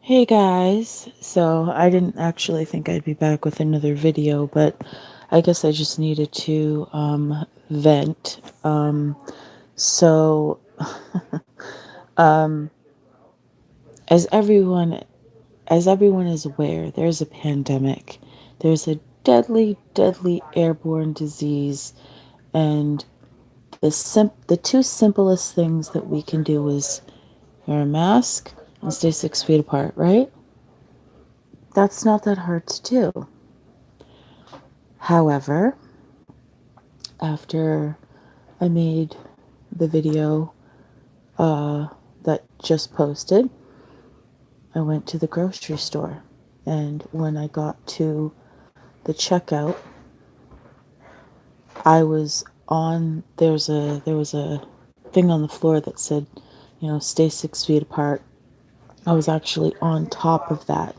Hey guys, so I didn't actually think I'd be back with another video, but I guess I just needed to vent. So um, as everyone is aware, there's a pandemic. There's a deadly airborne disease, and the two simplest things that we can do is wear a mask and stay 6 feet apart, right? That's not that hard to do. However, after I made the video that just posted, I went to the grocery store. And when I got to the checkout, I was on there was a thing on the floor that said, stay 6 feet apart. I was actually on top of that.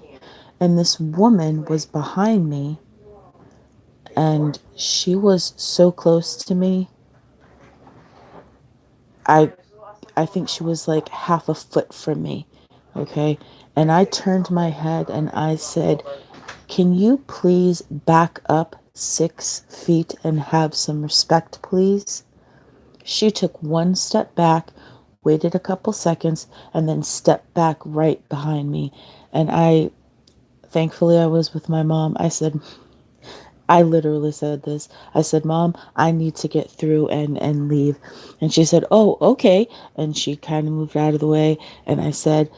And this woman was behind me, and she was so close to me. I I think she was like half a foot from me. Okay. And I turned my head and I said, "Can you please back up 6 feet and have some respect, please?" She took one step back, waited a couple seconds, and then stepped back right behind me. And thankfully, I was with my mom. I literally said this. I said, "Mom, I need to get through and leave." And she said, "Oh, okay." And she kind of moved out of the way. And I said,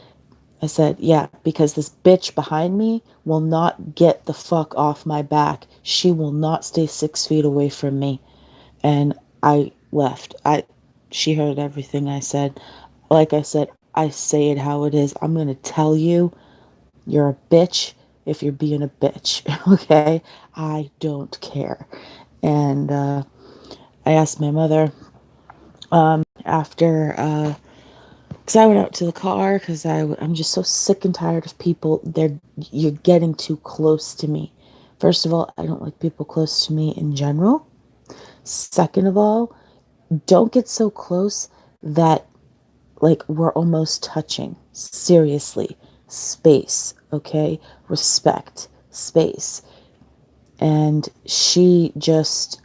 "Yeah, because this bitch behind me will not get the fuck off my back. She will not stay 6 feet away from me." And I left. She heard everything I said. Like I said, I say it how it is. I'm going to tell you, you're a bitch if you're being a bitch. Okay? I don't care. And I asked my mother after because I went out to the car because I'm just so sick and tired of people. You're getting too close to me. First of all, I don't like people close to me in general. Second of all, don't get so close that like we're almost touching. Seriously, space, okay? Respect, space. And she just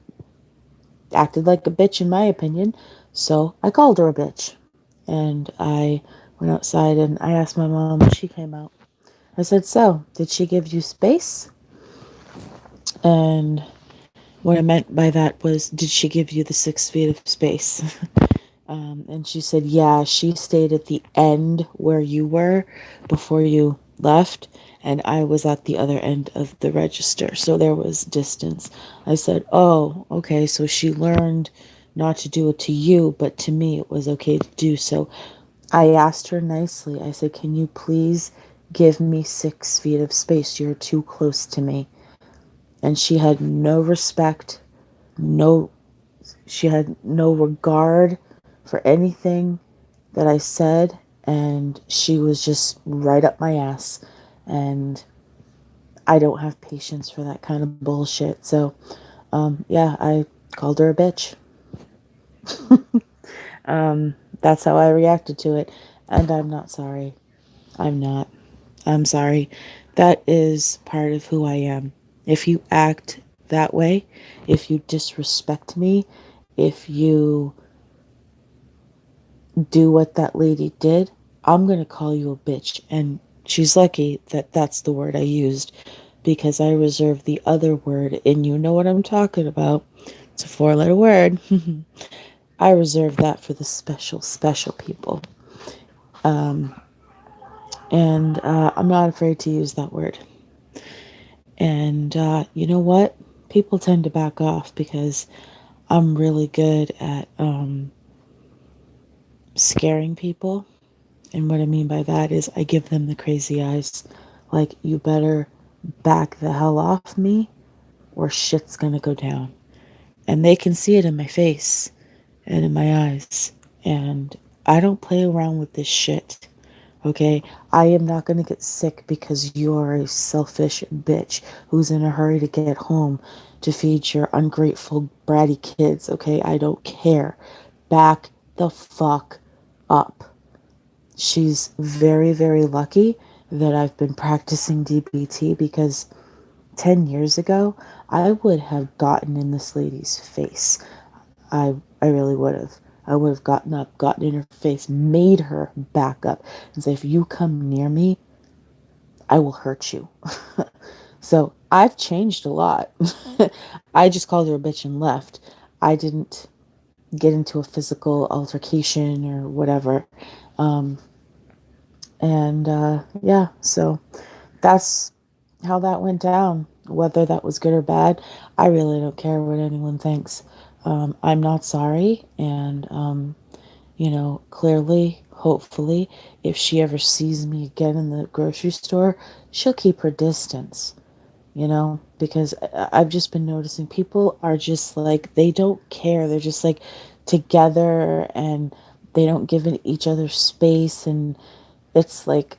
acted like a bitch, in my opinion. So I called her a bitch. And I went outside and I asked my mom when she came out. I said, "So, did she give you space?" And what I meant by that was, did she give you the 6 feet of space? And she said, "Yeah, she stayed at the end where you were before you left, and I was at the other end of the register, so there was distance." I said, "Oh, okay, so she learned not to do it to you, but to me it was okay to do so." I asked her nicely. I said, "Can you please give me 6 feet of space? You're too close to me." And she had no respect, no, she had no regard for anything that I said, and she was just right up my ass. And I don't have patience for that kind of bullshit. So, yeah, I called her a bitch. That's how I reacted to it. And I'm not sorry. I'm not. I'm sorry. That is part of who I am. If you act that way, if you disrespect me, if you do what that lady did, I'm going to call you a bitch. And she's lucky that that's the word I used, because I reserve the other word, and you know what I'm talking about. It's a 4-letter word. I reserve that for the special people. And I'm not afraid to use that word. And you know what? People tend to back off because I'm really good at scaring people. And what I mean by that is I give them the crazy eyes. Like, you better back the hell off me or shit's gonna go down. And they can see it in my face and in my eyes. And I don't play around with this shit. Okay? I am not gonna get sick because you're a selfish bitch who's in a hurry to get home to feed your ungrateful, bratty kids. Okay? I don't care. Back the fuck up. She's very, very lucky, that I've been practicing DBT, because 10 years ago, I would have gotten in this lady's face. I really would have. I would have gotten up, gotten in her face, made her back up, and say, if you come near me, I will hurt you. So I've changed a lot. I just called her a bitch and left. I didn't get into a physical altercation or whatever. Um, and yeah, so that's how that went down. Whether that was good or bad, I really don't care what anyone thinks. I'm not sorry, and clearly, hopefully, if she ever sees me again in the grocery store, she'll keep her distance, because I've just been noticing people are just like, they don't care. They're just like together, and they don't give each other space. And it's like,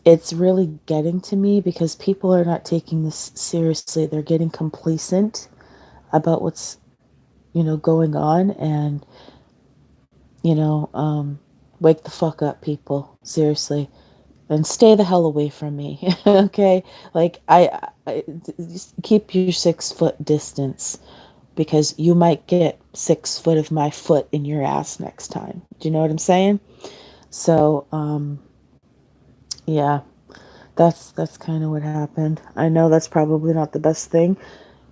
it's really getting to me because people are not taking this seriously. They're getting complacent about what's, going on. And, you know, um, wake the fuck up, people. Seriously. And stay the hell away from me. Okay? Like, just keep your 6 foot distance, because you might get 6 foot of my foot in your ass next time. Do you know what I'm saying? So, yeah, that's kind of what happened. I know that's probably not the best thing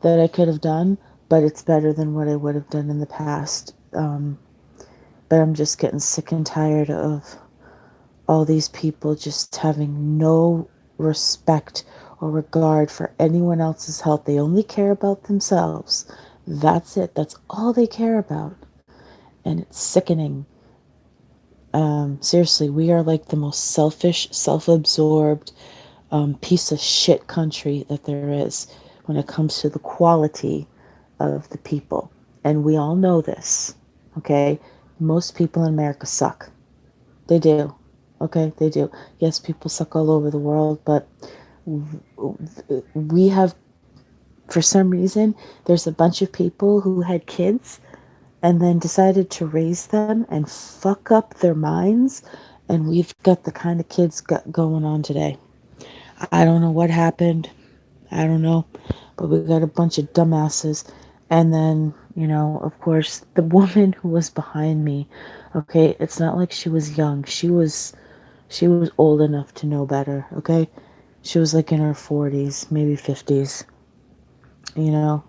that I could have done, but it's better than what I would have done in the past. But I'm just getting sick and tired of all these people just having no respect or regard for anyone else's health. They only care about themselves. That's it. That's all they care about. And it's sickening. Seriously, we are like the most selfish, self absorbed piece of shit country that there is when it comes to the quality of the people. And we all know this, okay? Most people in America suck. They do. Okay, they do. Yes, people suck all over the world, but we have, for some reason, there's a bunch of people who had kids and then decided to raise them and fuck up their minds, and we've got the kind of kids got going on today. I don't know what happened. I don't know, but we got a bunch of dumbasses. And then, of course, the woman who was behind me, okay, it's not like she was young. She was old enough to know better, okay? She was like in her 40s, maybe 50s,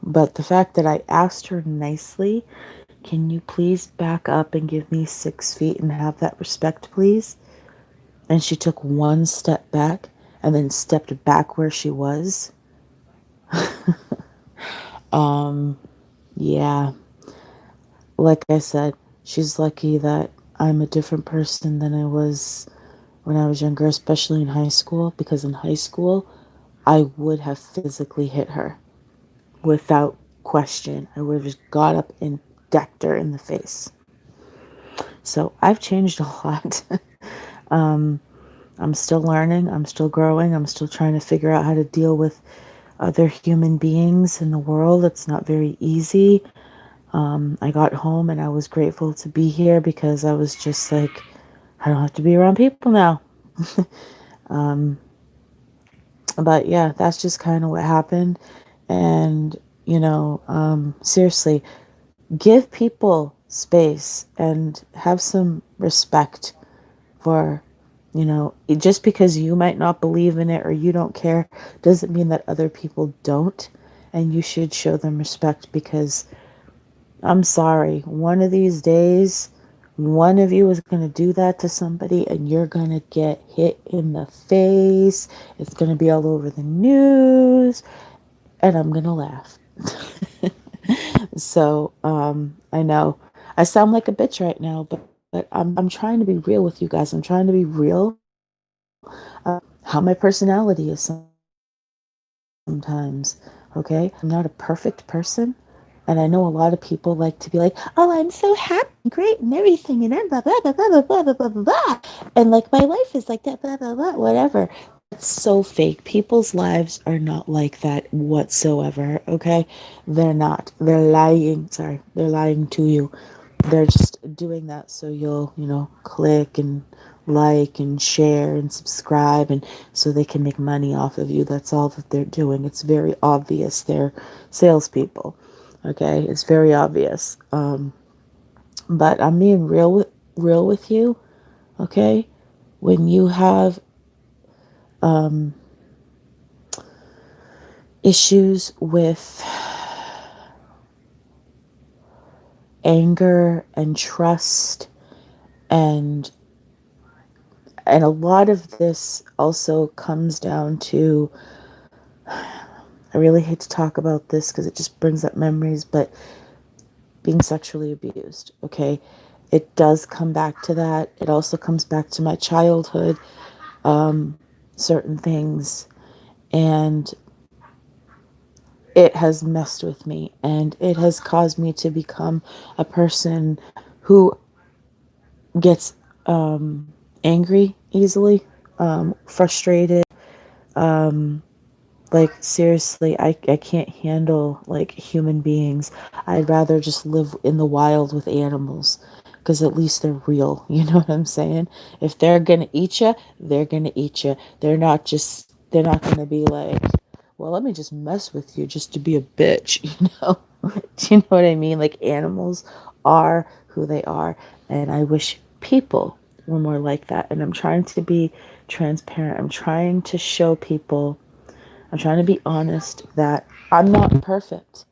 But the fact that I asked her nicely, can you please back up and give me 6 feet and have that respect, please? And she took one step back and then stepped back where she was. Yeah, like I said, she's lucky that I'm a different person than I was when I was younger, especially in high school, because in high school, I would have physically hit her without question. I would have just got up and decked her in the face. So I've changed a lot. I'm still learning. I'm still growing. I'm still trying to figure out how to deal with other human beings in the world. It's not very easy. I got home and I was grateful to be here because I was just like, I don't have to be around people now. But yeah, that's just kind of what happened. And, seriously, give people space and have some respect for, just because you might not believe in it or you don't care doesn't mean that other people don't. And you should show them respect, because I'm sorry, one of these days, one of you is going to do that to somebody and you're going to get hit in the face. It's going to be all over the news, and I'm going to laugh. So, I know I sound like a bitch right now, but I'm trying to be real with you guys. I'm trying to be real. How my personality is sometimes, okay? I'm not a perfect person. And I know a lot of people like to be like, oh, I'm so happy and great and everything, and blah, blah, blah, blah, blah, blah, blah, blah, blah. And like my life is like that, blah, blah, blah, whatever. It's so fake. People's lives are not like that whatsoever, okay? They're not. They're lying. Sorry. They're lying to you. They're just doing that so you'll, click and like and share and subscribe, and so they can make money off of you. That's all that they're doing. It's very obvious they're salespeople. Okay, it's very obvious. But I'm being real with you. Okay, when you have issues with anger and trust, and a lot of this also comes down to, I really hate to talk about this because it just brings up memories, but being sexually abused. Okay, it does come back to that. It also comes back to my childhood, certain things, and it has messed with me, and it has caused me to become a person who gets angry easily, frustrated. Like, seriously, I can't handle like human beings. I'd rather just live in the wild with animals because at least they're real. You know what I'm saying? If they're gonna eat you, they're gonna eat you. They're not gonna be like, well, let me just mess with you just to be a bitch, you know? Do you know what I mean? Like, animals are who they are, and I wish people were more like that. And I'm trying to be transparent. I'm trying to be honest that I'm not perfect.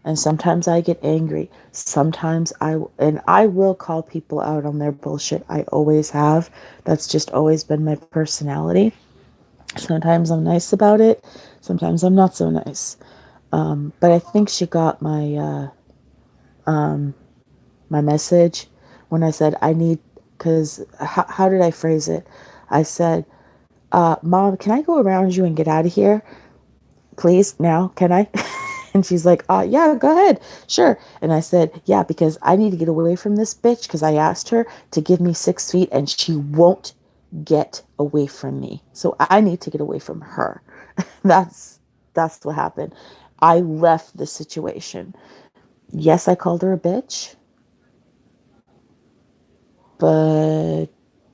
And sometimes I get angry. I will call people out on their bullshit. I always have. That's just always been my personality. Sometimes I'm nice about it. Sometimes I'm not so nice. But I think she got my message when I said I need, because how did I phrase it? I said, Mom, can I go around you and get out of here? Please, now, can I? And she's like, yeah, go ahead. Sure. And I said, yeah, because I need to get away from this bitch because I asked her to give me 6 feet and she won't get away from me. So I need to get away from her. that's that's what happened. I left the situation. Yes, I called her a bitch, but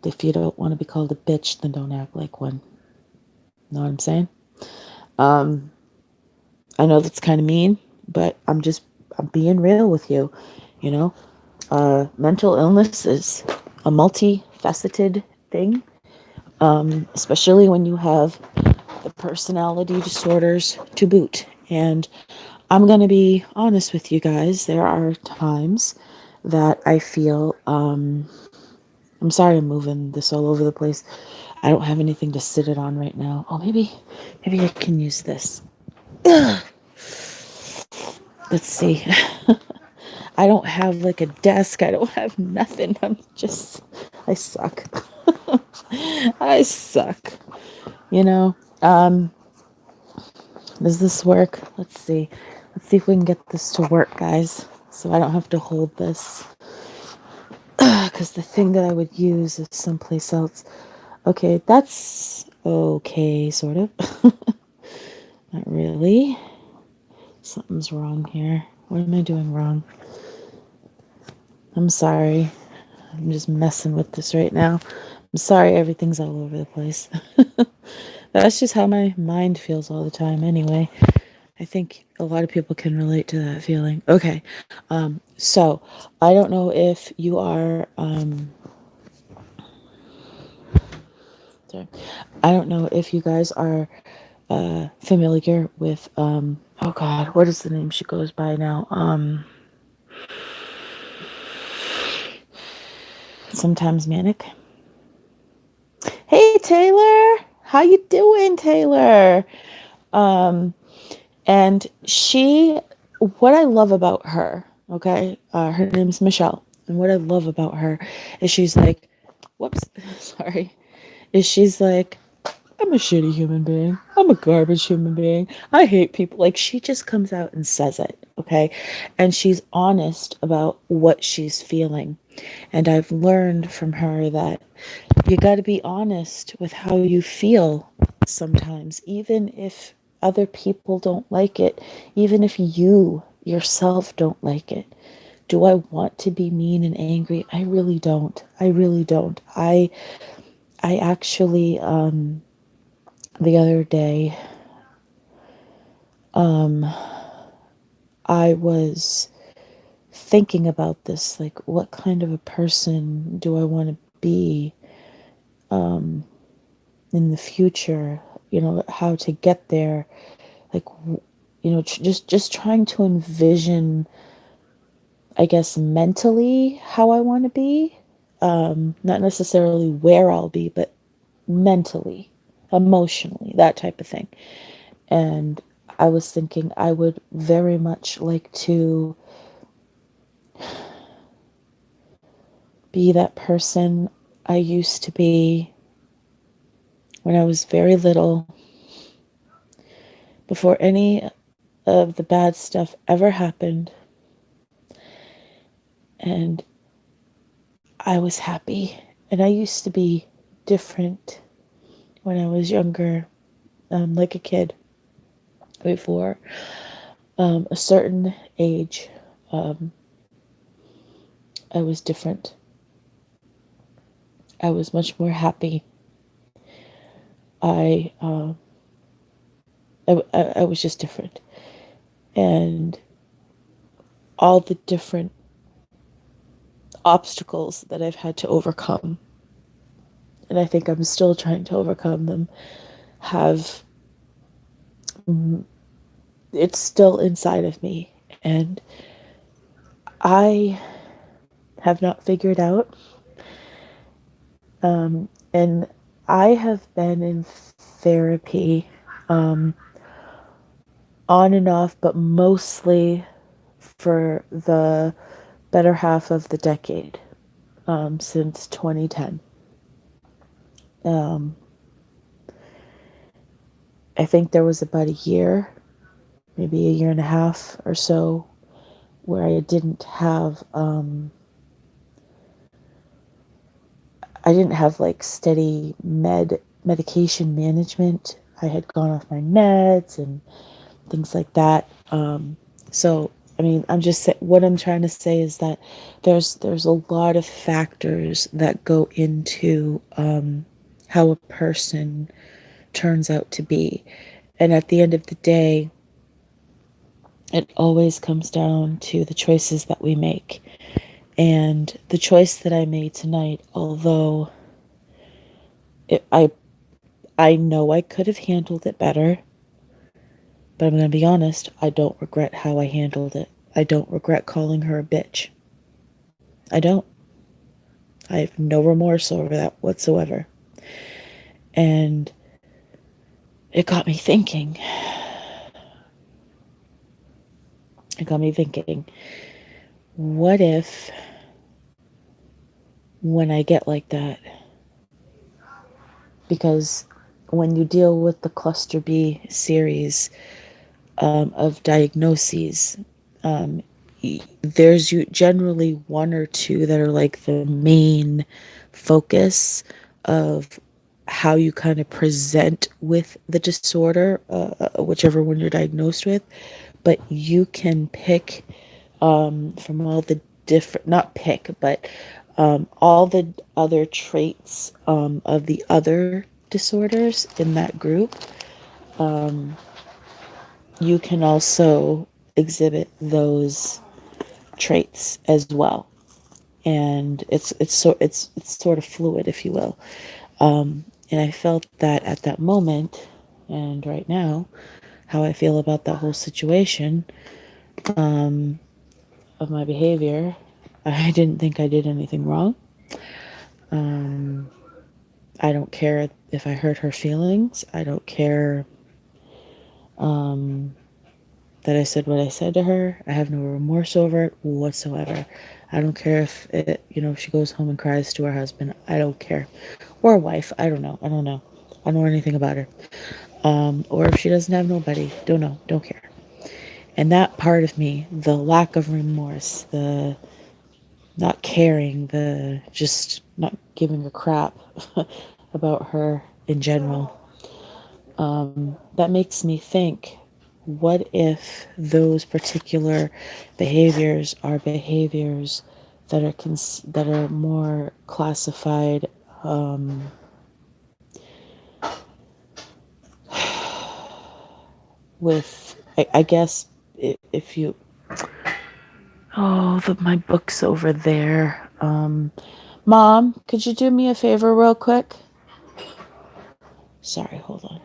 if you don't want to be called a bitch, then don't act like one. Know what I'm saying? Um, I know that's kind of mean, but I'm being real with you. You know, mental illness is a multifaceted thing, especially when you have the personality disorders to boot. And I'm going to be honest with you guys. There are times that I feel, I'm sorry I'm moving this all over the place. I don't have anything to sit it on right now. Oh, maybe I can use this. Let's see. I don't have like a desk. I don't have nothing. I suck. I suck. You know, does this work? Let's see. Let's see if we can get this to work, guys. So I don't have to hold this. Because the thing that I would use is someplace else. Okay, that's okay, sort of. Not really. Something's wrong here. What am I doing wrong? I'm sorry. I'm just messing with this right now. I'm sorry everything's all over the place. That's just how my mind feels all the time anyway. I think a lot of people can relate to that feeling. Okay. So I don't know if you are sorry. I don't know if you guys are familiar with oh god, what is the name she goes by now? Sometimes manic. Hey Taylor, how you doing, Taylor? Um, and what I love about her, okay, her name's Michelle, and what I love about her is she's like, whoops, sorry, is she's like, I'm a shitty human being. I'm a garbage human being. I hate people. Like, she just comes out and says it, okay? And she's honest about what she's feeling. And I've learned from her that you got to be honest with how you feel sometimes, even if other people don't like it, even if you yourself don't like it. Do I want to be mean and angry? I really don't. I really don't. I actually the other day I was thinking about this, like, what kind of a person do I want to be in the future? How to get there, like, just trying to envision, I guess, mentally how I want to be. Not necessarily where I'll be, but mentally, emotionally, that type of thing. And I was thinking I would very much like to be that person I used to be when I was very little, before any of the bad stuff ever happened. And I was happy. And I used to be different when I was younger, like a kid, before a certain age. I was different. I was much more happy. I, uh, I was just different. And all the different obstacles that I've had to overcome, and I think I'm still trying to overcome them, have, it's still inside of me. And I have not figured out, and I have been in therapy, on and off, but mostly for the better half of the decade, since 2010. I think there was about a year, maybe a year and a half or so, where I didn't have like steady medication management. I had gone off my meds and things like that. So I mean, what I'm trying to say is that there's a lot of factors that go into how a person turns out to be, and at the end of the day, it always comes down to the choices that we make. And the choice that I made tonight, although it, I know I could have handled it better, but I'm going to be honest, I don't regret how I handled it. I don't regret calling her a bitch. I don't. I have no remorse over that whatsoever. And it got me thinking. It got me thinking, what if when I get like that, because when you deal with the Cluster B series of diagnoses, there's generally one or two that are like the main focus of how you kind of present with the disorder, whichever one you're diagnosed with. But you can pick from all the different, not pick, but all the other traits of the other disorders in that group. You can also exhibit those traits as well, and it's sort of fluid, if you will. And I felt that at that moment, and right now, how I feel about that whole situation of my behavior. I didn't think I did anything wrong. I don't care if I hurt her feelings. I don't care that I said what I said to her. I have no remorse over it whatsoever. I don't care if she goes home and cries to her husband. I don't care. Or a wife. I don't know. I don't know. I don't know anything about her. Or if she doesn't have nobody. Don't know. Don't care. And that part of me, the lack of remorse, the not caring, the just not giving a crap about her in general, that makes me think, what if those particular behaviors are behaviors that are that are more classified with, I guess, if you, oh, my book's over there. Mom, could you do me a favor real quick? Sorry, hold on.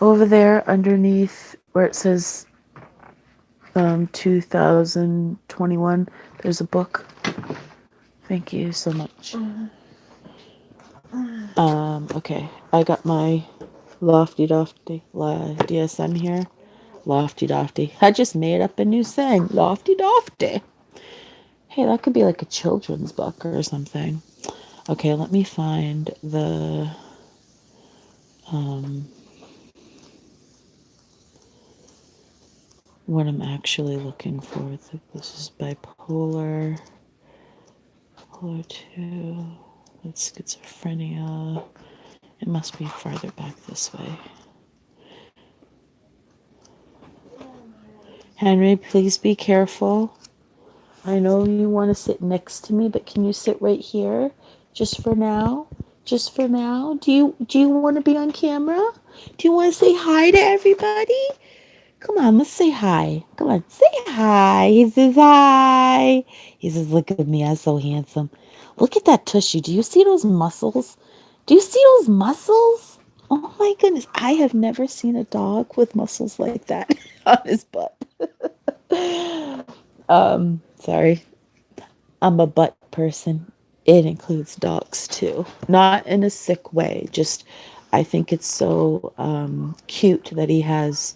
Over there underneath where it says 2021, there's a book. Thank you so much. Okay, I got my Lofty Dofty DSM here. Lofty Dofty. I just made up a new saying. Lofty Dofty. Hey, that could be like a children's book or something. Okay, let me find the what I'm actually looking for. This is bipolar 2. That's schizophrenia. It must be farther back this way. Henry, please be careful. I know you want to sit next to me, but can you sit right here just for now? Just for now? Do you want to be on camera? Do you want to say hi to everybody? Come on, let's say hi. Come on, say hi. He says hi. He says, look at me, I'm so handsome. Look at that tushy. Do you see those muscles? Do you see those muscles? Oh my goodness. I have never seen a dog with muscles like that on his butt. Sorry. I'm a butt person. It includes dogs too. Not in a sick way. Just, I think it's so cute that he has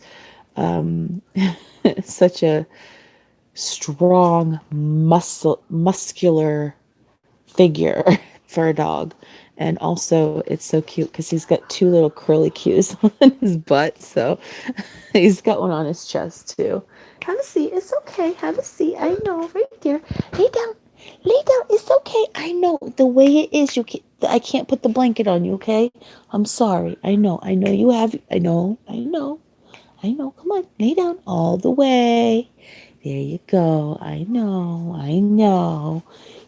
such a strong, muscular figure for a dog. And also, it's so cute because he's got 2 little curly cues on his butt. So he's got one on his chest too. Have a seat. It's okay. Have a seat. I know. Right there. Lay down. Lay down. It's okay. I know the way it is. I can't put the blanket on you. Okay. I'm sorry. I know. You have. I know. Come on. Lay down all the way. There you go. I know.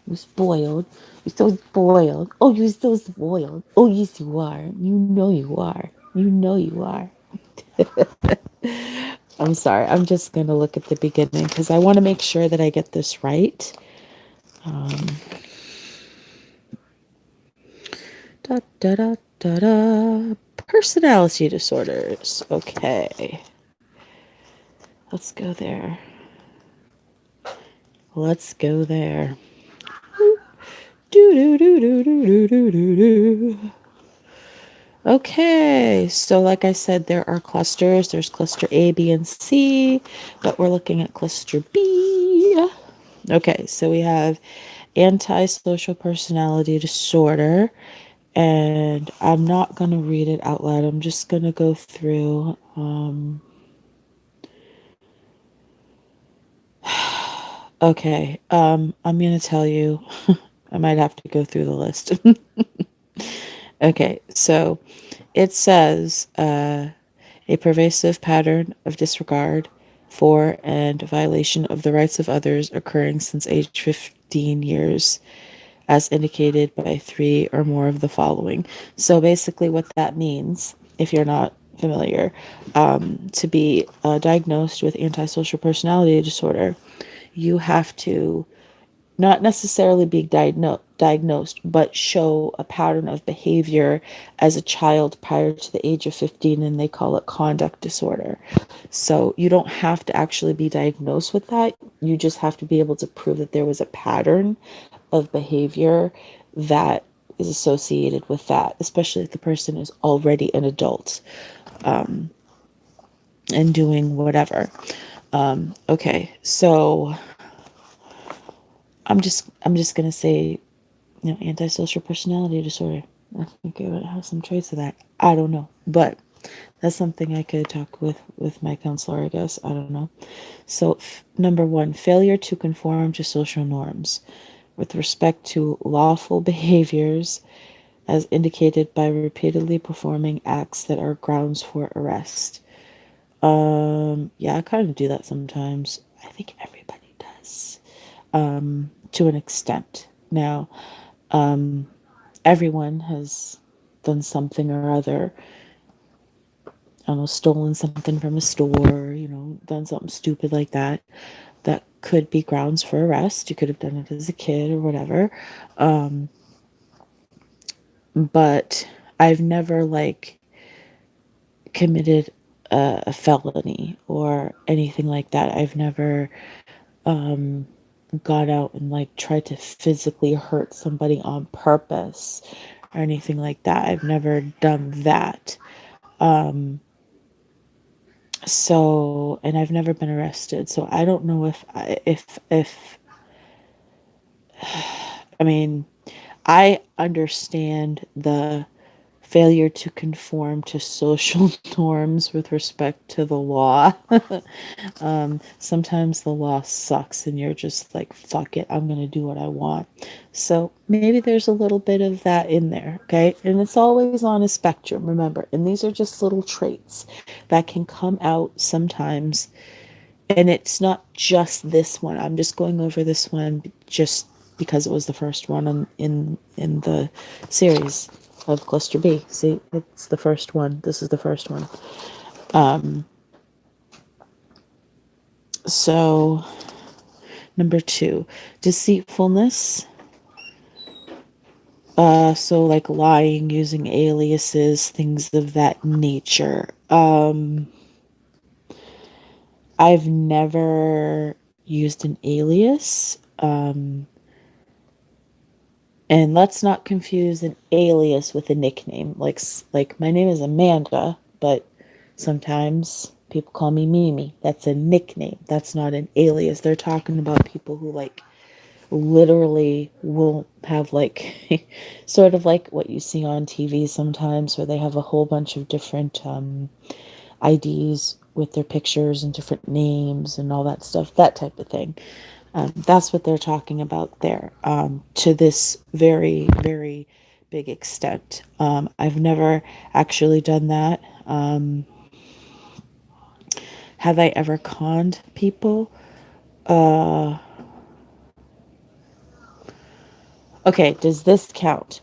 You spoiled. You're so spoiled. Oh, you're so spoiled. Oh, yes, you are. You know you are. I'm sorry. I'm just going to look at the beginning because I want to make sure that I get this right. Da, da, da, da, da. Personality disorders. Okay. Let's go there. Do. Okay, so like I said, there are clusters. There's cluster A, B, and C, but we're looking at cluster B. Okay, so we have antisocial personality disorder, and I'm not going to read it out loud. I'm just going to go through. Okay, I'm going to tell you, I might have to go through the list. Okay, so it says a pervasive pattern of disregard for and violation of the rights of others occurring since age 15 years, as indicated by 3 or more of the following. So basically what that means, if you're not familiar, to be diagnosed with antisocial personality disorder, you have to not necessarily be diagnosed, but show a pattern of behavior as a child prior to the age of 15, and they call it conduct disorder. So you don't have to actually be diagnosed with that. You just have to be able to prove that there was a pattern of behavior that is associated with that, especially if the person is already an adult and doing whatever. Okay, so I'm just gonna say, antisocial personality disorder. I think it would have some traits of that. I don't know, but that's something I could talk with my counselor, I guess. I don't know. So number 1, failure to conform to social norms. with respect to lawful behaviors as indicated by repeatedly performing acts that are grounds for arrest. Yeah, I kind of do that sometimes. I think everybody does, to an extent. Now, everyone has done something or other. I don't know, stolen something from a store, done something stupid like that. That could be grounds for arrest. You could have done it as a kid or whatever. But I've never committed a felony or anything like that. I've never got out and tried to physically hurt somebody on purpose or anything like that. I've never done that. So, and I've never been arrested. So I don't know if I mean, I understand the failure to conform to social norms with respect to the law. Sometimes the law sucks and you're just like, fuck it, I'm going to do what I want. So maybe there's a little bit of that in there, okay? And it's always on a spectrum, remember. And these are just little traits that can come out sometimes. And it's not just this one. I'm just going over this one just because it was the first one in the series of Cluster B. See, it's the first one. This is the first one. So, number 2, deceitfulness. So lying, using aliases, things of that nature. I've never used an alias. And let's not confuse an alias with a nickname. Like my name is Amanda, but sometimes people call me Mimi. That's a nickname. That's not an alias. They're talking about people who literally will have sort of like what you see on TV sometimes, where they have a whole bunch of different IDs with their pictures and different names and all that stuff, that type of thing. That's what they're talking about there, to this very, very big extent. I've never actually done that. Have I ever conned people? Okay, does this count?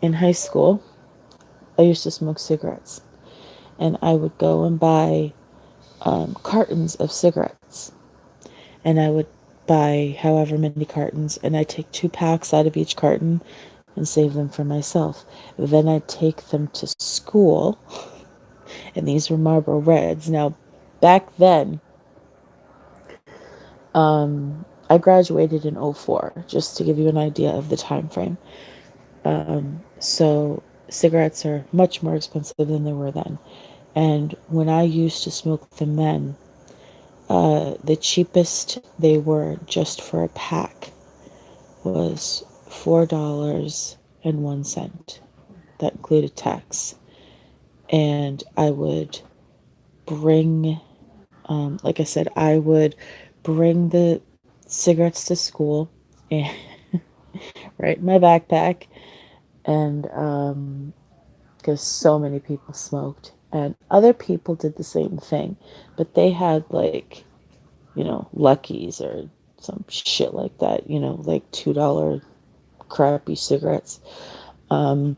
In high school, I used to smoke cigarettes, and I would go and buy cartons of cigarettes, and I would buy however many cartons, and I'd take 2 packs out of each carton and save them for myself. Then I'd take them to school, and these were Marlboro Reds. Now, back then, I graduated in 04, just to give you an idea of the time frame. So cigarettes are much more expensive than they were then. And when I used to smoke them then, the cheapest they were just for a pack was $4.01. That included tax. And I would bring, like I said, I would bring the cigarettes to school and right in my backpack, and because so many people smoked, and other people did the same thing, but they had Luckies or some shit like that, like $2 crappy cigarettes. Of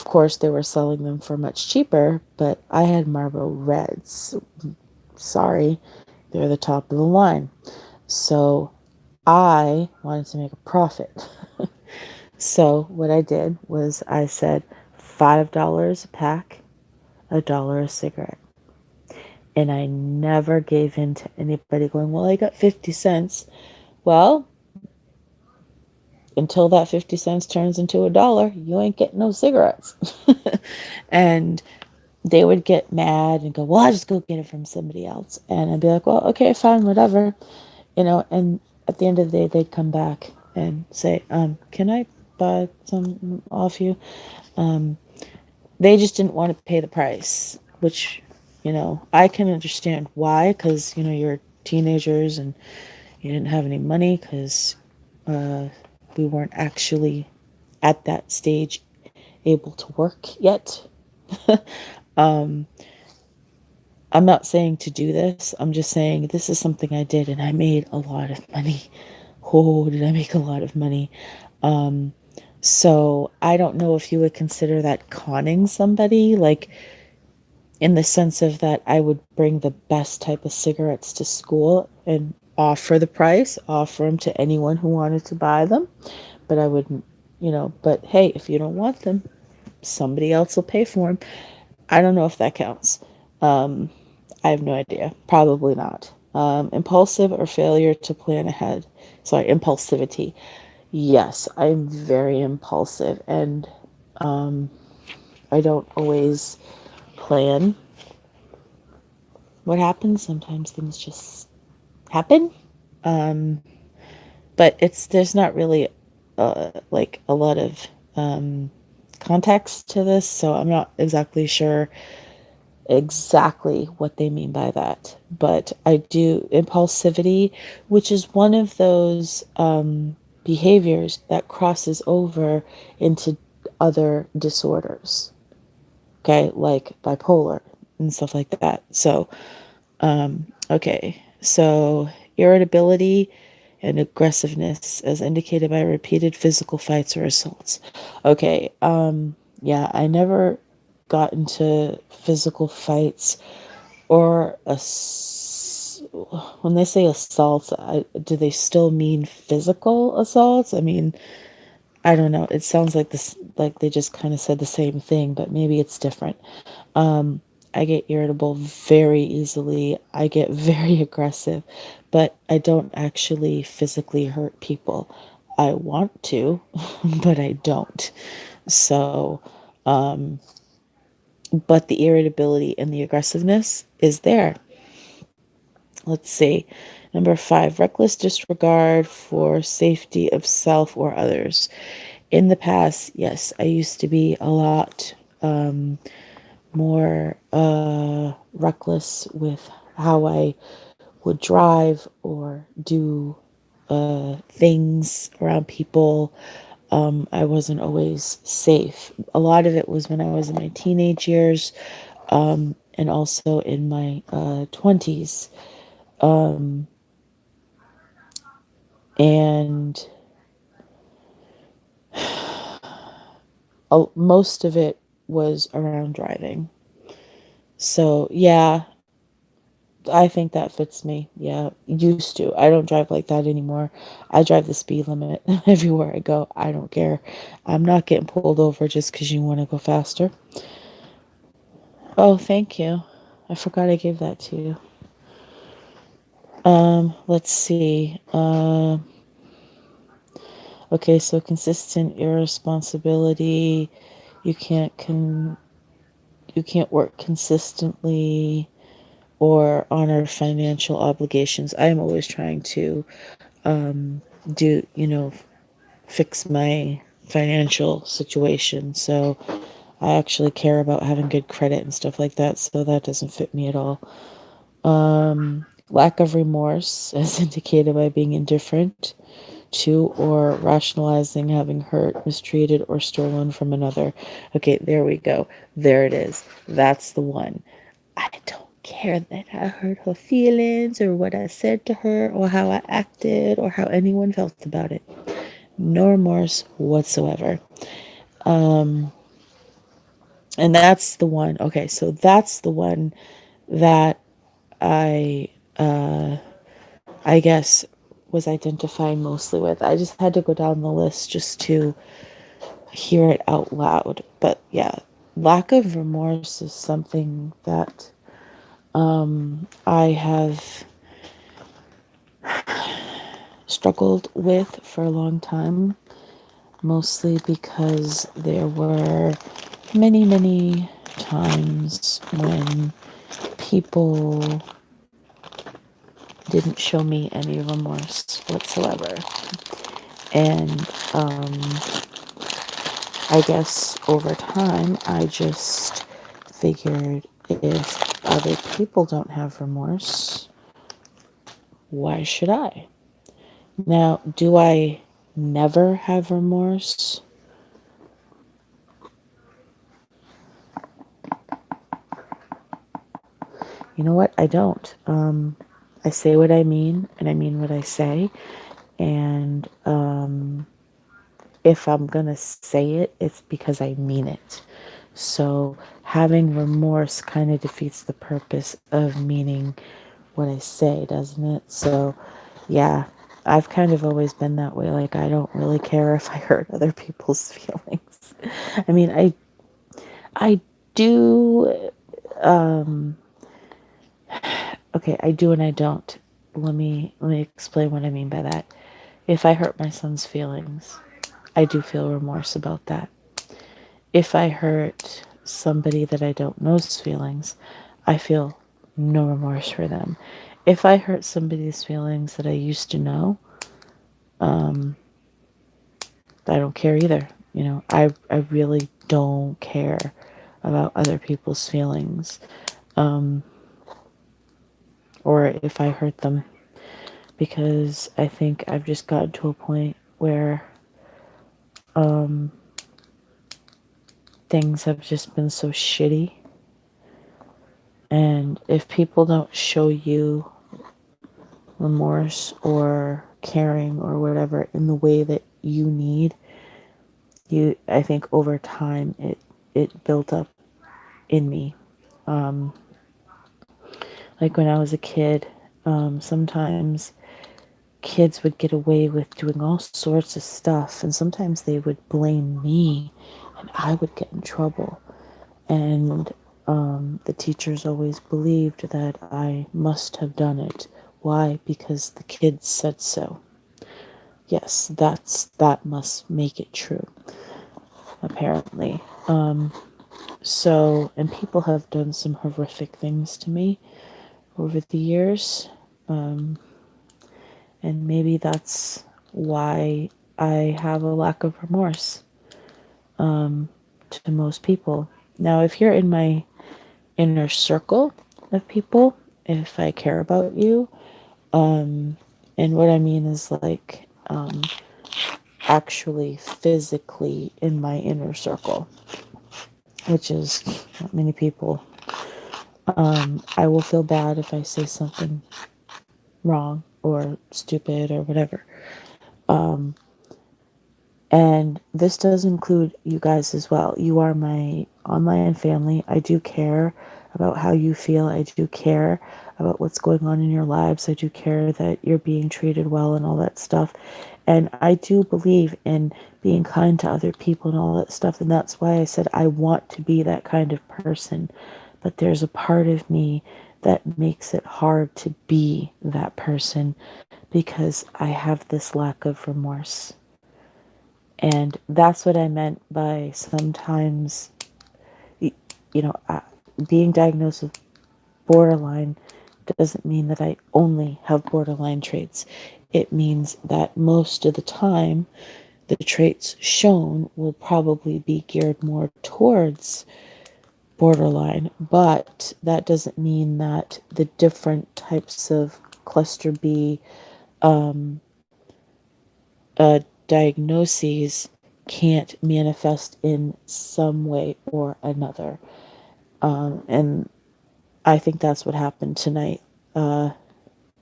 course, they were selling them for much cheaper, but I had Marlboro Reds. Sorry, they're the top of the line. So I wanted to make a profit. So what I did was I said $5 a pack, $1 a cigarette. And I never gave in to anybody going, well, I got 50 cents. Well, until that 50 cents turns into $1, you ain't getting no cigarettes. And they would get mad and go, well, I'll just go get it from somebody else. And I'd be like, well, okay, fine, whatever. And at the end of the day, they'd come back and say, can I buy some off you? They just didn't want to pay the price, which, I can understand why, because, you're teenagers and you didn't have any money because we weren't actually at that stage able to work yet. um, I'm not saying to do this. I'm just saying this is something I did and I made a lot of money. Oh, did I make a lot of money? Um, so I don't know if you would consider that conning somebody, like in the sense of that I would bring the best type of cigarettes to school and offer the price, offer them to anyone who wanted to buy them. But I wouldn't, but hey, if you don't want them, somebody else will pay for them. I don't know if that counts. I have no idea. Probably not. Impulsive or failure to plan ahead. Sorry, impulsivity. Yes, I'm very impulsive and I don't always plan what happens. Sometimes things just happen. Um, but there's not really like a lot of context to this, so I'm not exactly sure exactly what they mean by that. But I do impulsivity, which is one of those behaviors that crosses over into other disorders. Okay, like bipolar and stuff like that. So, okay, so irritability and aggressiveness as indicated by repeated physical fights or assaults. Okay, yeah, I never got into physical fights or when they say assaults, do they still mean physical assaults? I mean, I don't know. It sounds like this, like they just kind of said the same thing, but maybe it's different. I get irritable very easily. I get very aggressive, but I don't actually physically hurt people. I want to, but I don't. So, but the irritability and the aggressiveness is there. Let's see. Number 5, reckless disregard for safety of self or others. In the past, yes, I used to be a lot more reckless with how I would drive or do things around people. I wasn't always safe. A lot of it was when I was in my teenage years, and also in my 20s. And most of it was around driving. So, yeah, I think that fits me. Yeah, used to. I don't drive like that anymore. I drive the speed limit everywhere I go. I don't care. I'm not getting pulled over just because you want to go faster. Oh, thank you. I forgot I gave that to you. Let's see. Okay, so consistent irresponsibility. You can't you can't work consistently or honor financial obligations. I am always trying to do, fix my financial situation. So I actually care about having good credit and stuff like that. So that doesn't fit me at all. Lack of remorse, as indicated by being indifferent to or rationalizing having hurt, mistreated, or stolen from another. Okay, there we go. There it is. That's the one. I don't care that I hurt her feelings or what I said to her or how I acted or how anyone felt about it. No remorse whatsoever. And that's the one. Okay, so that's the one that I I guess was identifying mostly with. I just had to go down the list just to hear it out loud. But yeah, lack of remorse is something that I have struggled with for a long time, mostly because there were many, many times when people didn't show me any remorse whatsoever. And I guess over time, I just figured if other people don't have remorse, why should I? Now, do I never have remorse? You know what? I don't. I say what I mean, and I mean what I say. And if I'm going to say it, it's because I mean it. So having remorse kind of defeats the purpose of meaning what I say, doesn't it? So, yeah, I've kind of always been that way. Like, I don't really care if I hurt other people's feelings. I mean, I do, okay, I do and I don't. Let me explain what I mean by that. If I hurt my son's feelings, I do feel remorse about that. If I hurt somebody that I don't know's feelings, I feel no remorse for them. If I hurt somebody's feelings that I used to know, I don't care either. I really don't care about other people's feelings, or if I hurt them, because I think I've just gotten to a point where things have just been so shitty. And if people don't show you remorse or caring or whatever in the way that you need, I think over time it built up in me. Like when I was a kid, sometimes kids would get away with doing all sorts of stuff, and sometimes they would blame me and I would get in trouble. And the teachers always believed that I must have done it. Why? Because the kids said so. Yes, that must make it true, apparently. And people have done some horrific things to me over the years, and maybe that's why I have a lack of remorse to most people. Now, if you're in my inner circle of people, if I care about you, and what I mean is like actually physically in my inner circle, which is not many people, I will feel bad if I say something wrong or stupid or whatever. And this does include you guys as well. You are my online family. I do care about how you feel. I do care about what's going on in your lives. I do care that you're being treated well and all that stuff. And I do believe in being kind to other people and all that stuff. And that's why I said I want to be that kind of person. But there's a part of me that makes it hard to be that person because I have this lack of remorse. And that's what I meant by sometimes, you know, being diagnosed with borderline doesn't mean that I only have borderline traits. It means that most of the time, the traits shown will probably be geared more towards borderline, but that doesn't mean that the different types of cluster B diagnoses can't manifest in some way or another. And I think that's what happened tonight.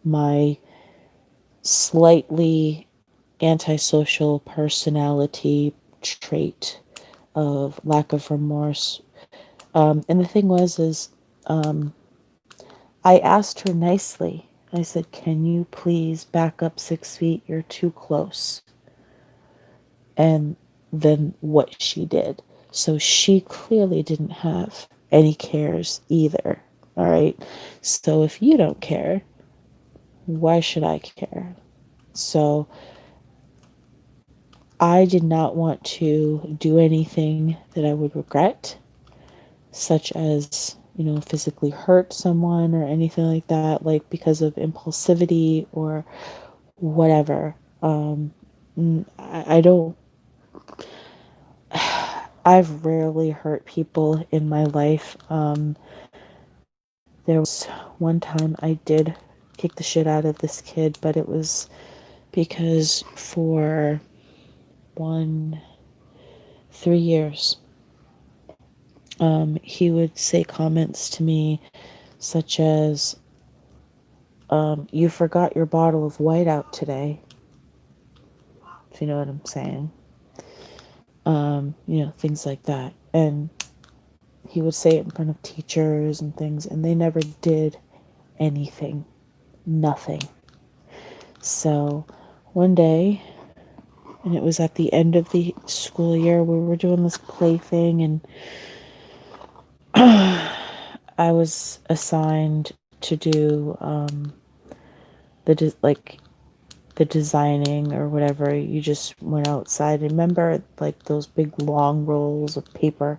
My slightly antisocial personality trait of lack of remorse. And the thing is, I asked her nicely. I said, "Can you please back up 6 feet? You're too close." And then what she did. So she clearly didn't have any cares either. All right. So if you don't care, why should I care? So I did not want to do anything that I would regret, such as, physically hurt someone or anything like that, like because of impulsivity or whatever. I don't I've rarely hurt people in my life. There was one time I did kick the shit out of this kid, but it was because for 3 years, he would say comments to me such as, you forgot your bottle of whiteout today, if you know what I'm saying. Things like that. And he would say it in front of teachers and things, and they never did anything. Nothing. So one day, and it was at the end of the school year, we were doing this play thing, and I was assigned to do the designing or whatever. You just went outside. Remember, like those big long rolls of paper,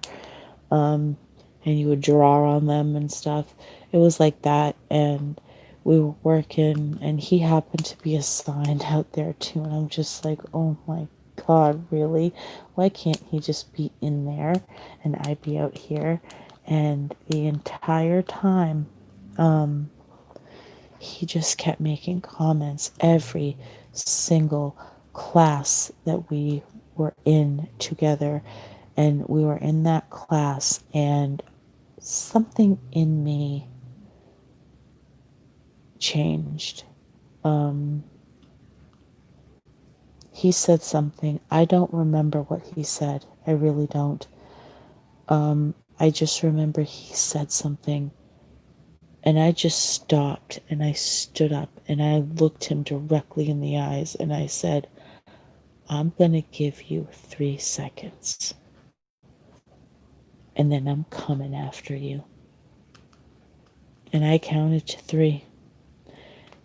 and you would draw on them and stuff. It was like that, and we were working, and he happened to be assigned out there too. And I'm just like, oh my God, really? Why can't he just be in there and I be out here? And the entire time, he just kept making comments every single class that we were in together. And we were in that class, and something in me changed. He said something. I don't remember what he said. I really don't. I just remember he said something, and I just stopped, and I stood up, and I looked him directly in the eyes, and I said, I'm going to give you 3 seconds, and then I'm coming after you. And I counted to 3.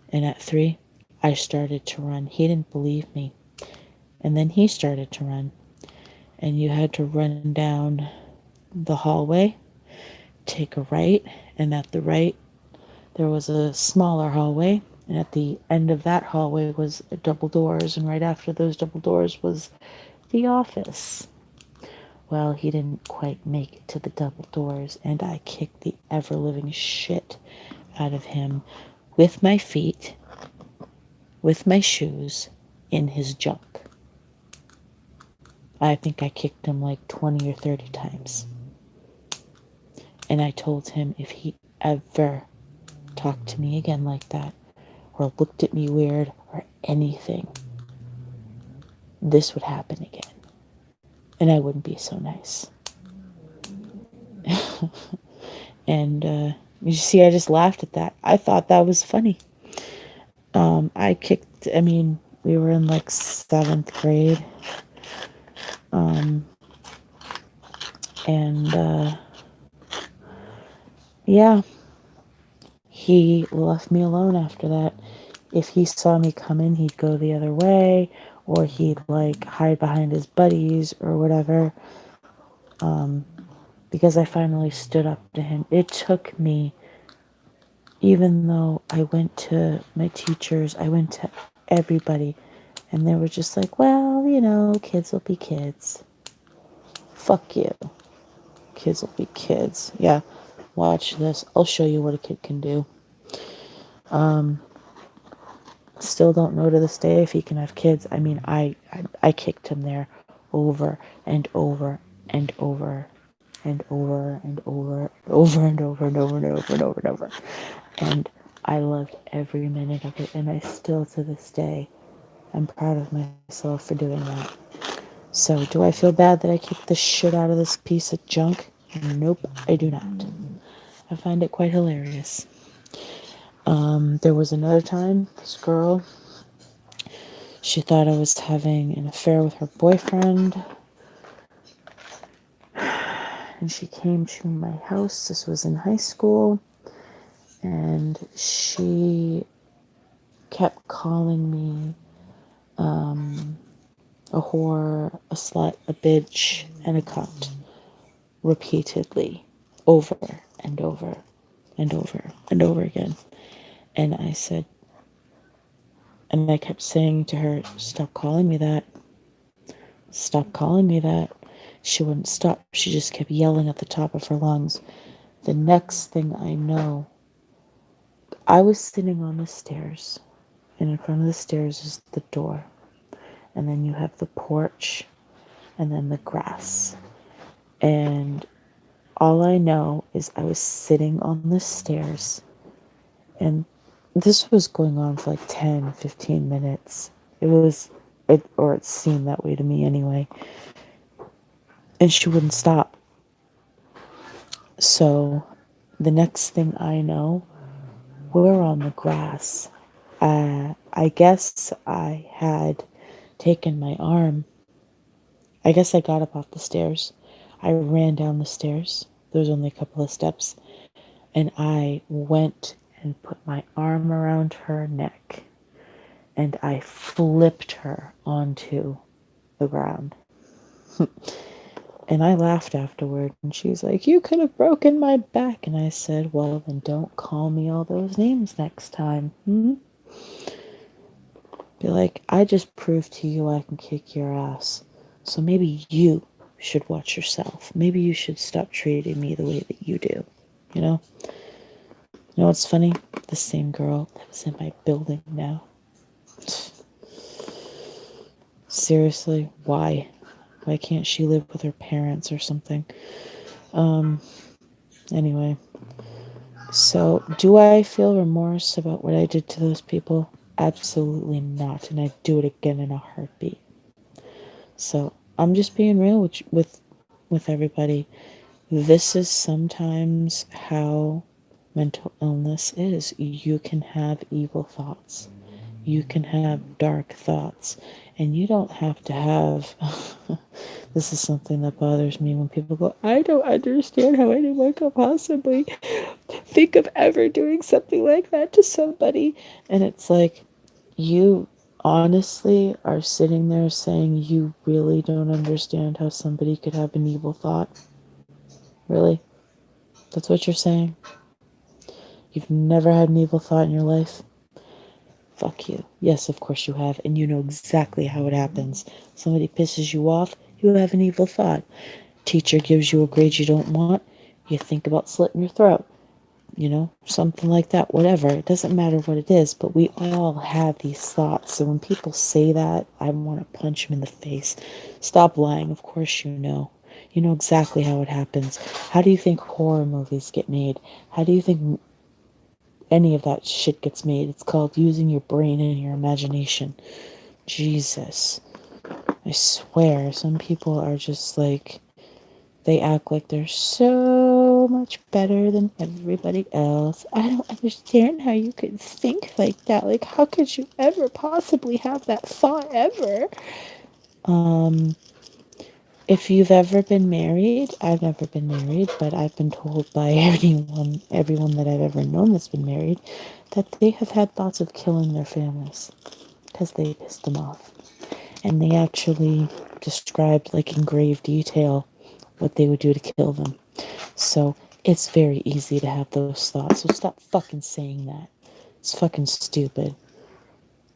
And at 3, I started to run. He didn't believe me. And then he started to run. And you had to run down the hallway, take a right, and at the right, there was a smaller hallway. And at the end of that hallway was double doors. And right after those double doors was the office. Well, he didn't quite make it to the double doors. And I kicked the ever-living shit out of him with my feet, with my shoes, in his junk. I think I kicked him like 20 or 30 times. And I told him if he ever talked to me again like that, or looked at me weird, or anything, this would happen again. And I wouldn't be so nice. And you see, I just laughed at that. I thought that was funny. We were in like 7th grade. Yeah, he left me alone after that. If he saw me coming, he'd go the other way, or he'd like hide behind his buddies or whatever. Because I finally stood up to him. It took me, even though I went to my teachers, I went to everybody, and they were just like, well, kids will be kids. Fuck you. Kids will be kids. Yeah, watch this. I'll show you what a kid can do. Still don't know to this day if he can have kids. I mean, I kicked him there over and over and over and over and over and over and over and over and over and over and over. And I loved every minute of it, and I still, to this day, I'm proud of myself for doing that. So, do I feel bad that I kicked the shit out of this piece of junk? Nope, I do not. I find it quite hilarious. There was another time, this girl, she thought I was having an affair with her boyfriend. And she came to my house. This was in high school. And she kept calling me a whore, a slut, a bitch, and a cunt. Repeatedly. Over and over and over and over again. And I said, and I kept saying to her, stop calling me that. Stop calling me that. She wouldn't stop. She just kept yelling at the top of her lungs. The next thing I know, I was sitting on the stairs, and in front of the stairs is the door, and then you have the porch, and then the grass. And all I know is I was sitting on the stairs, and this was going on for like 10, 15 minutes. Or it seemed that way to me anyway. And she wouldn't stop. So the next thing I know, we're on the grass. I guess I had taken my arm. I guess I got up off the stairs. I ran down the stairs. There was only a couple of steps. And I went and put my arm around her neck. And I flipped her onto the ground. And I laughed afterward. And she's like, "You could have broken my back." And I said, "Well, then don't call me all those names next time. Be like, I just proved to you I can kick your ass. So maybe you should watch yourself. Maybe you should stop treating me the way that you do. You know? You know what's funny? The same girl lives in my building now. Seriously, why? Why can't she live with her parents or something? Anyway. So, do I feel remorse about what I did to those people? Absolutely not. And I'd do it again in a heartbeat. So, I'm just being real with everybody. This is sometimes how mental illness is. You can have evil thoughts. You can have dark thoughts. And you don't have to have... This is something that bothers me when people go, "I don't understand how anyone could possibly think of ever doing something like that to somebody." And it's like, you honestly are sitting there saying you really don't understand how somebody could have an evil thought? Really? That's what you're saying? You've never had an evil thought in your life? Fuck you. Yes, of course you have, and you know exactly how it happens. Somebody pisses you off, you have an evil thought. Teacher gives you a grade you don't want, you think about slitting your throat. You know, something like that, whatever. It doesn't matter what it is, but we all have these thoughts. So when people say that, I want to punch them in the face. Stop lying. Of course you know. You know exactly how it happens. How do you think horror movies get made? How do you think any of that shit gets made? It's called using your brain and your imagination. Jesus. I swear, some people are just like, they act like they're so much better than everybody else. I don't understand how you could think like that. Like, how could you ever possibly have that thought ever? If you've ever been married, I've never been married, but I've been told by everyone that I've ever known that's been married, that they have had thoughts of killing their families because they pissed them off. And they actually described, like, in grave detail what they would do to kill them. So it's very easy to have those thoughts. So stop fucking saying that. It's fucking stupid.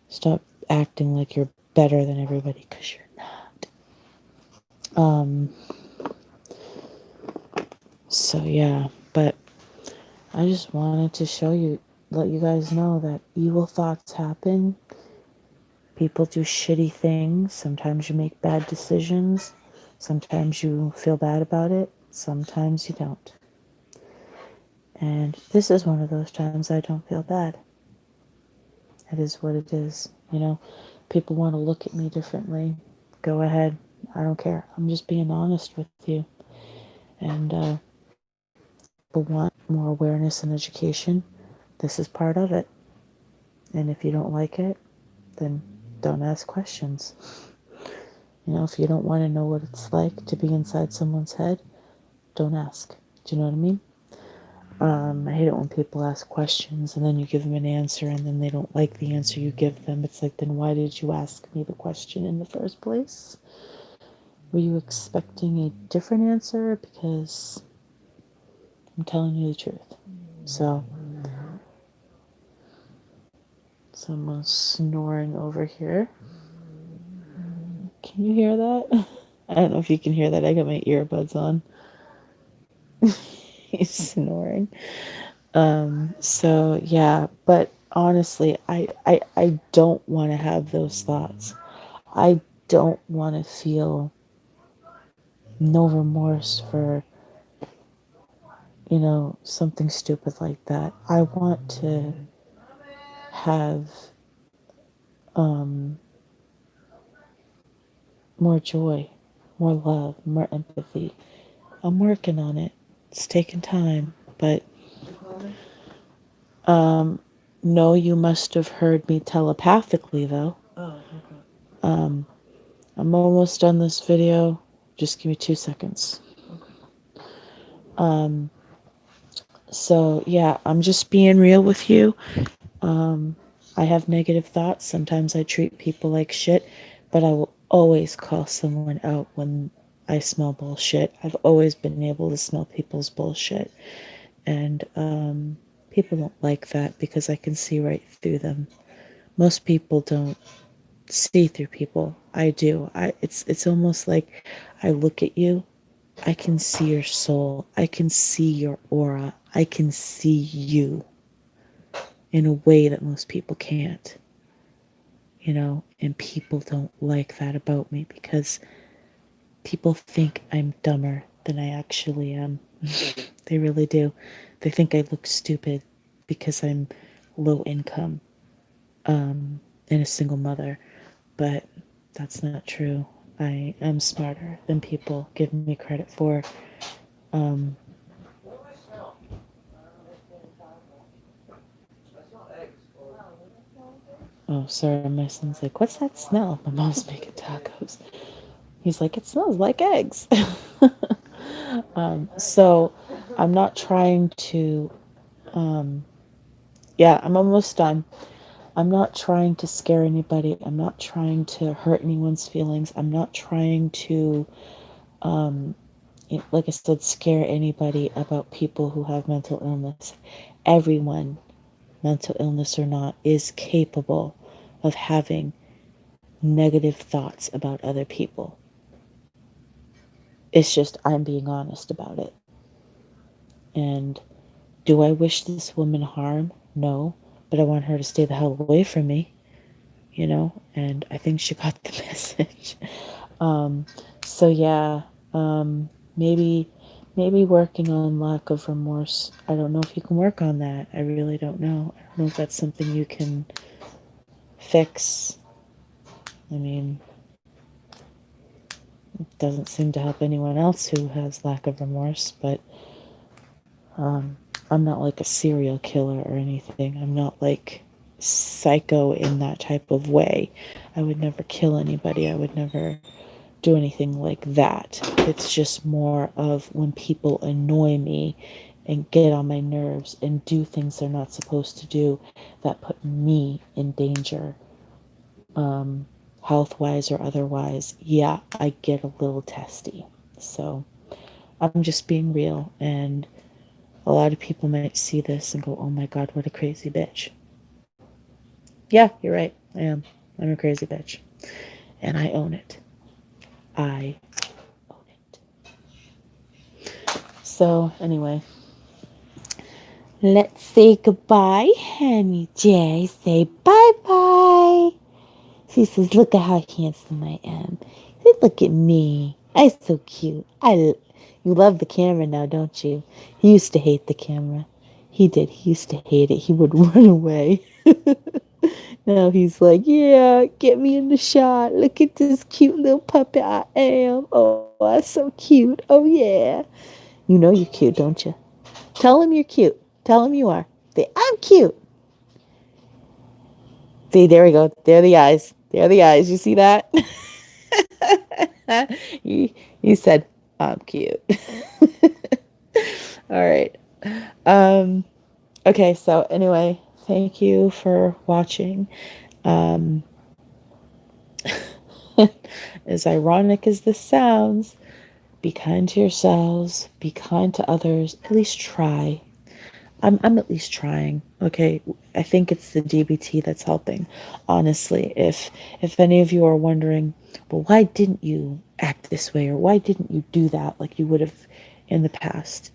Stop acting like you're better than everybody, because you're not. So yeah, but I just wanted to let you guys know that evil thoughts happen. People do shitty things. Sometimes you make bad decisions. Sometimes you feel bad about it. Sometimes you don't. And this is one of those times I don't feel bad. It is what it is. You know, people want to look at me differently. Go ahead. I don't care. I'm just being honest with you. And people want more awareness and education. This is part of it. And if you don't like it, then don't ask questions. You know, if you don't want to know what it's like to be inside someone's head, don't ask. Do you know what I mean? I hate it when people ask questions and then you give them an answer and then they don't like the answer you give them. It's like, then why did you ask me the question in the first place? Were you expecting a different answer? Because I'm telling you the truth. So, someone's snoring over here. Can you hear that? I don't know if you can hear that. I got my earbuds on. He's snoring. So yeah, but honestly, I don't want to have those thoughts. I don't want to feel no remorse for, something stupid like that. I want to have um, more joy, more love, more empathy. I'm working on it. It's taking time, but no, you must have heard me telepathically though. Um, I'm almost done this video. Just give me 2 seconds. Um, so yeah, I'm just being real with you. I have negative thoughts. Sometimes I treat people like shit, but I will always call someone out when I smell bullshit. I've always been able to smell people's bullshit. And people don't like that because I can see right through them. Most people don't see through people. I do. It's almost like I look at you, I can see your soul. I can see your aura. I can see you in a way that most people can't. And people don't like that about me because people think I'm dumber than I actually am. They really do. They think I look stupid because I'm low income, and a single mother, but that's not true. I am smarter than people give me credit for. Um, oh, sorry, my son's like, what's that smell? My mom's making tacos. He's like, it smells like eggs. So I'm not trying to, yeah, I'm almost done. I'm not trying to scare anybody. I'm not trying to hurt anyone's feelings. I'm not trying to, like I said, scare anybody about people who have mental illness. Everyone, mental illness or not, is capable of having negative thoughts about other people. It's just I'm being honest about it. And do I wish this woman harm? No, but I want her to stay the hell away from me, and I think she got the message. Um, so yeah, maybe working on lack of remorse. I don't know if you can work on that. I really don't know. I don't know if that's something you can fix. I mean, it doesn't seem to help anyone else who has lack of remorse, but I'm not like a serial killer or anything. I'm not like psycho in that type of way. I would never kill anybody. I would never do anything like that. It's just more of when people annoy me and get on my nerves and do things they're not supposed to do that put me in danger, health wise or otherwise. Yeah, I get a little testy. So I'm just being real, and a lot of people might see this and go, oh my god, what a crazy bitch. Yeah, you're right. I am. I'm a crazy bitch. And I own it. I own it. So, anyway, let's say goodbye. Honey J, say bye bye. She says, look at how handsome I am. Look at me. I'm so cute. You love the camera now, don't you? He used to hate the camera. He did. He used to hate it. He would run away. Now he's like, yeah, get me in the shot. Look at this cute little puppet I am. Oh, I'm so cute. Oh, yeah. You know you're cute, don't you? Tell him you're cute. Tell him you are. Say, I'm cute. See, there we go. There are the eyes. There are the eyes. You see that? you said, I'm cute. All right. Um, okay, so anyway, thank you for watching. Um, as ironic as this sounds, be kind to yourselves, be kind to others, at least try. I'm at least trying. Okay, I think it's the DBT that's helping. Honestly, if any of you are wondering, well, why didn't you act this way or why didn't you do that like you would have in the past?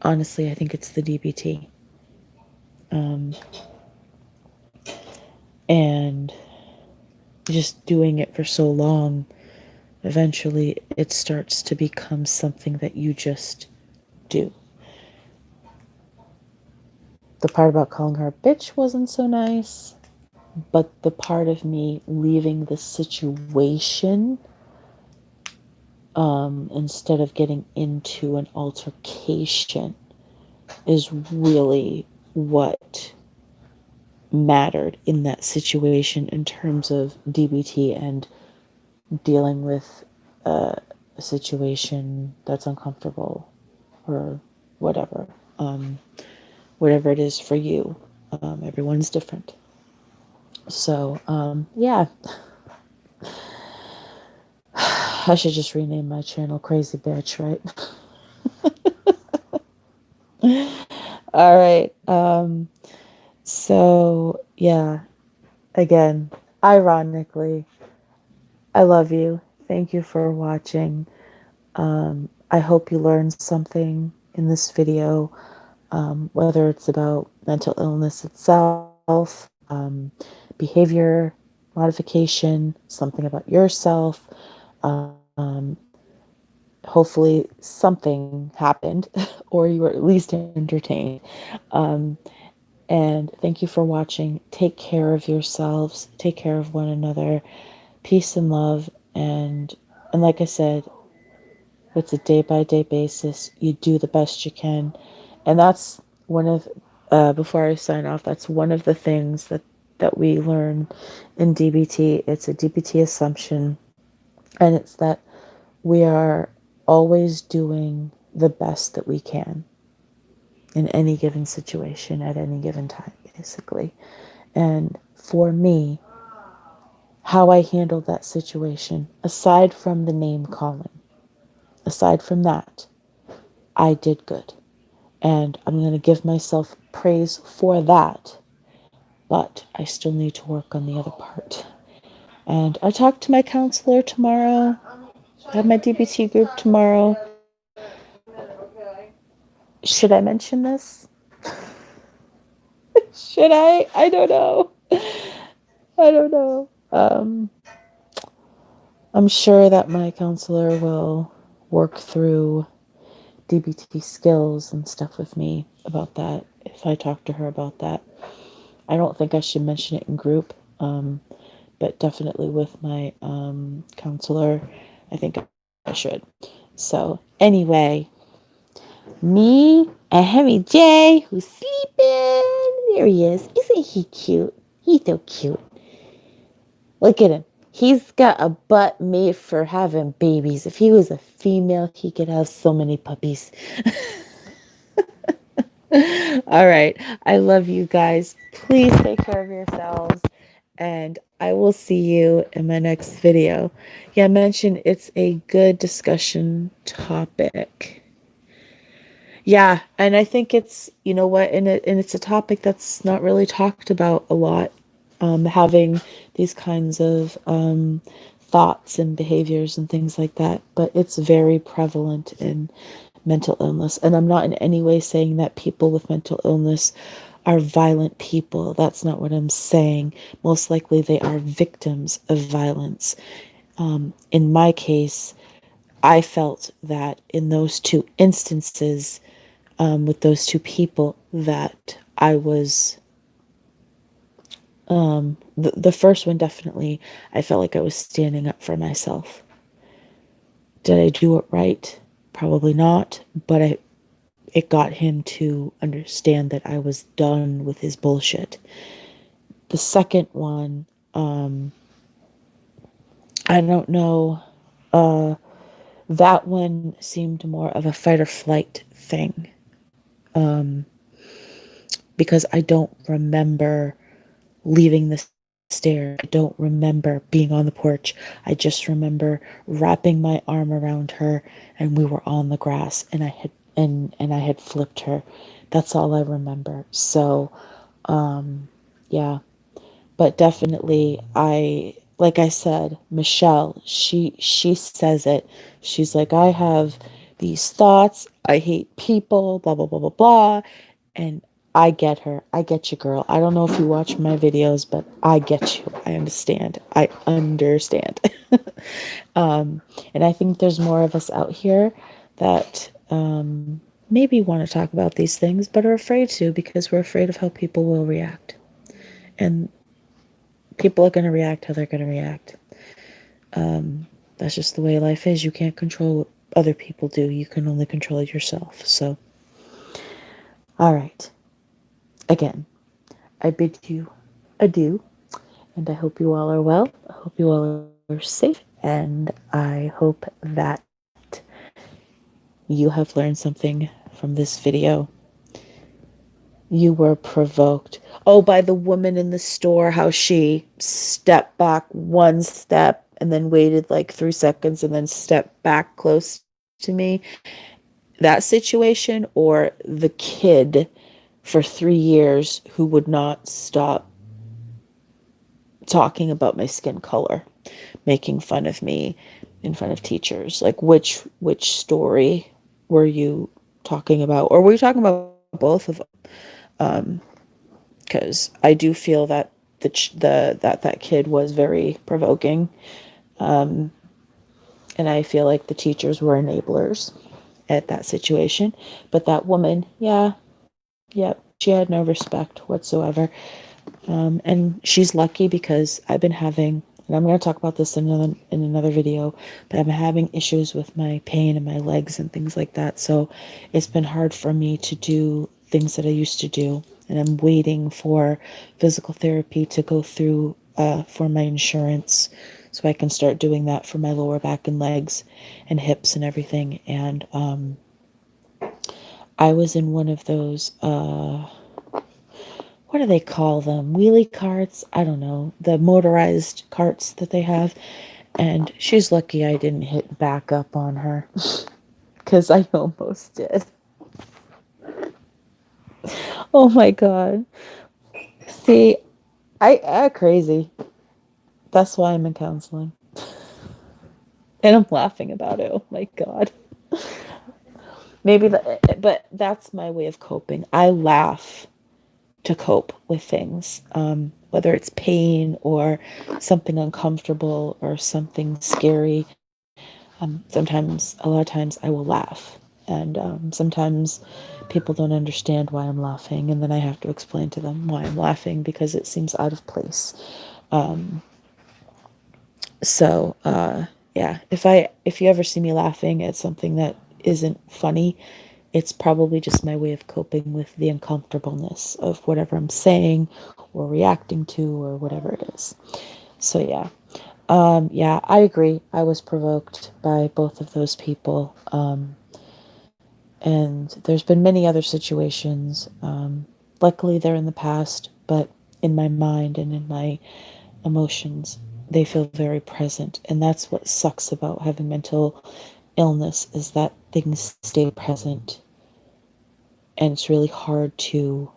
honestly, I think it's the DBT. And just doing it for so long, eventually it starts to become something that you just do. The part about calling her a bitch wasn't so nice, but the part of me leaving the situation, instead of getting into an altercation, is really what mattered in that situation in terms of DBT and dealing with a situation that's uncomfortable or whatever. Whatever it is for you. Everyone's different. So, yeah. I should just rename my channel Crazy Bitch, right? All right. So, yeah. Again, ironically, I love you. Thank you for watching. I hope you learned something in this video, whether it's about mental illness itself, behavior modification, something about yourself. Um, Hopefully, something happened, or you were at least entertained. Um, and thank you for watching. Take care of yourselves. Take care of one another. Peace and love. And like I said, it's a day by day basis. You do the best you can. And that's one of, before I sign off, that's one of the things that we learn in DBT. It's a DBT assumption. And it's that we are always doing the best that we can in any given situation at any given time, basically. And for me, how I handled that situation, aside from the name calling, aside from that, I did good. And I'm going to give myself praise for that. But I still need to work on the other part. And I talk to my counselor tomorrow. I have my DBT group tomorrow. Should I mention this? Should I? I don't know. I don't know. I'm sure that my counselor will work through DBT skills and stuff with me about that if I talk to her about that. I don't think I should mention it in group, but definitely with my counselor, I think I should. So, anyway, me and Hemi J, who's sleeping. There he is. Isn't he cute? He's so cute. Look at him. He's got a butt made for having babies. If he was a female, he could have so many puppies. All right. I love you guys. Please take care of yourselves. And I will see you in my next video. Yeah, I mentioned it's a good discussion topic. Yeah, and I think it's, you know what, and it's a topic that's not really talked about a lot. Having these kinds of thoughts and behaviors and things like that, but it's very prevalent in mental illness. And I'm not in any way saying that people with mental illness are violent people. That's not what I'm saying. Most likely they are victims of violence. In my case, I felt that in those two instances, with those two people, that I was, the first one definitely, I felt like I was standing up for myself. Did I do it right? Probably not, but it got him to understand that I was done with his bullshit. The second one, I don't know, that one seemed more of a fight or flight thing, because I don't remember leaving the stairs. I don't remember being on the porch. I just remember wrapping my arm around her and we were on the grass and I had flipped her. That's all I remember. So, yeah. But definitely like I said, Michelle, she says it. She's like, I have these thoughts. I hate people, blah, blah, blah, blah, blah. And I get her. I get you, girl. I don't know if you watch my videos, but I get you. I understand. I understand. And I think there's more of us out here that maybe want to talk about these things, but are afraid to because we're afraid of how people will react. And people are going to react how they're going to react. That's just the way life is. You can't control what other people do. You can only control yourself. So, all right. Again, I bid you adieu, and I hope you all are well. I hope you all are safe, and I hope that you have learned something from this video. You were provoked. Oh, by the woman in the store, how she stepped back one step and then waited like 3 seconds and then stepped back close to me. That situation, or the kid for 3 years who would not stop talking about my skin color, making fun of me in front of teachers. Like which story were you talking about? Or were you talking about both of them? Because I do feel that that kid was very provoking, and I feel like the teachers were enablers at that situation. But that woman, yeah, she had no respect whatsoever. And she's lucky because I've been having, and I'm going to talk about this in another video, but I've been having issues with my pain in my legs and things like that. So it's been hard for me to do things that I used to do. And I'm waiting for physical therapy to go through for my insurance so I can start doing that for my lower back and legs and hips and everything. And I was in one of those what do they call them? Wheelie carts? I don't know. The motorized carts that they have. And she's lucky I didn't hit back up on her. Because I almost did. Oh my god. See, I crazy. That's why I'm in counseling. And I'm laughing about it. Oh my god. Maybe but that's my way of coping. I laugh to cope with things, whether it's pain or something uncomfortable or something scary. Sometimes, a lot of times, I will laugh, and sometimes people don't understand why I'm laughing, and then I have to explain to them why I'm laughing because it seems out of place. So, yeah, if you ever see me laughing at something that isn't funny, it's probably just my way of coping with the uncomfortableness of whatever I'm saying or reacting to or whatever it is. So yeah. Yeah, I agree. I was provoked by both of those people. And there's been many other situations. Luckily, they're in the past, but in my mind and in my emotions, they feel very present. And that's what sucks about having mental illness is that things stay present. And it's really hard to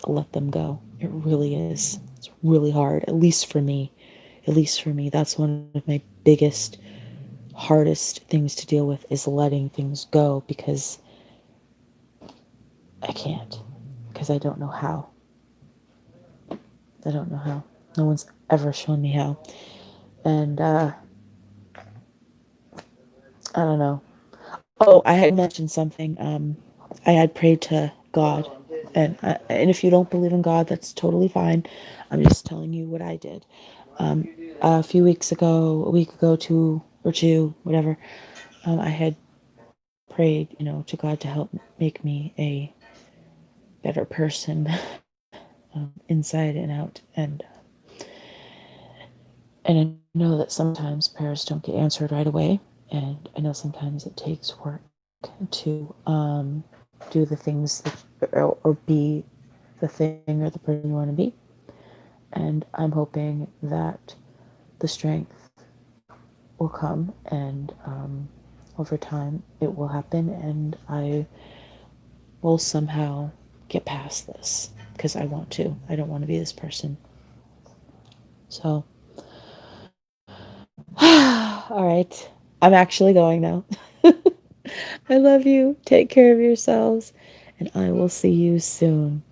let them go. It really is. It's really hard, at least for me. At least for me. That's one of my biggest, hardest things to deal with is letting things go because I can't. Because I don't know how. I don't know how. No one's ever shown me how. And I don't know. Oh, I had mentioned something. I had prayed to God, and if you don't believe in God, that's totally fine. I'm just telling you what I did. A few weeks ago, a week ago, two, whatever, I had prayed, to God to help make me a better person, inside and out, and I know that sometimes prayers don't get answered right away, and I know sometimes it takes work to do the things that, or be the thing or the person you want to be. And I'm hoping that the strength will come, and over time it will happen, and I will somehow get past this because I want to. I don't want to be this person. So, all right. I'm actually going now. I love you. Take care of yourselves, and I will see you soon.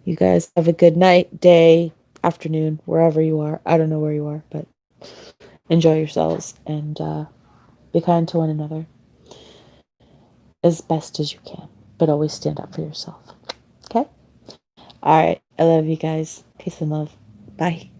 You guys have a good night, day, afternoon, wherever you are. I don't know where you are, but enjoy yourselves and be kind to one another as best as you can, but always stand up for yourself. Okay? All right. I love you guys. Peace and love. Bye.